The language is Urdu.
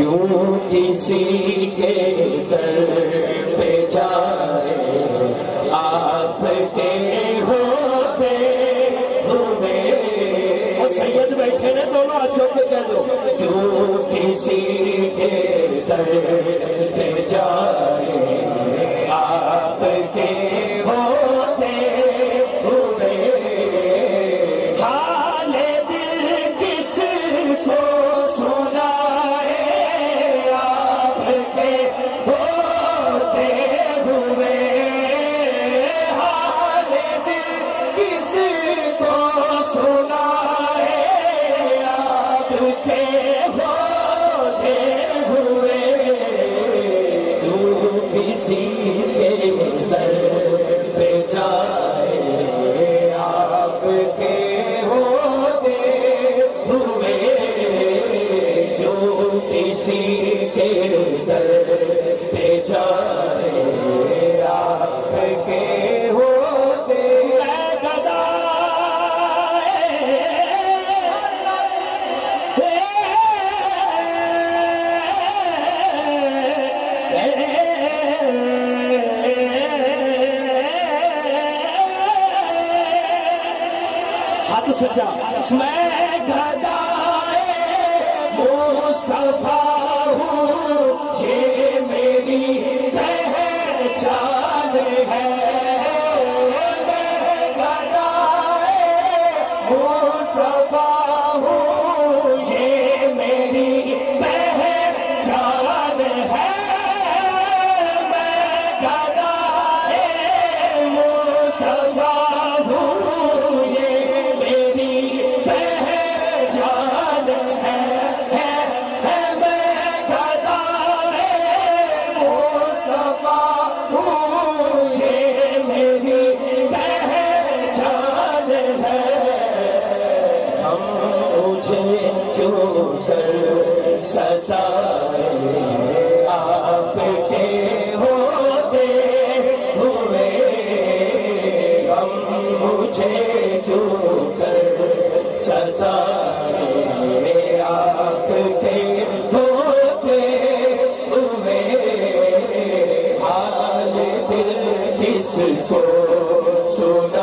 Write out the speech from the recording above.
کیوں کسی کے در پہ جائے آپ کے ہوتے ہوئے. اور سید بیٹھے نے دونوں ہاتھوں پہ کہہ دو کیوں کسی کے در پہ جائے آپ کے ہوتے ہوئے. حال دل کس کو سنائے آپ کے ہوتے ہوئے. حال دل کس کو سنائے آپ کے ہوتے ہوئے. تو کسی کے در پہ جائے آپ کے ہوتے ہوئے. کیوں کسی کے در پہ جائے آپ کے ہوتے. اے گدا ہاتھ سجا میں گدائے مصطفیٰ ہوں یہ میری پہچان ہے. میں گدائے مصطفیٰ ہوں یہ میری پہچان ہے. میں گدائے مصطفیٰ ہوں یہ میری پہچان ہے. میں گدائے مصطفیٰ ہوں یہ میری پہچان ہے. ہم مجھے کیوں کر ستائے آپ کے ہوتے ہوئے. ہم مجھے کیوں کر ستائے آپ کے ہوتے ہوئے. حال دل کس کو سنا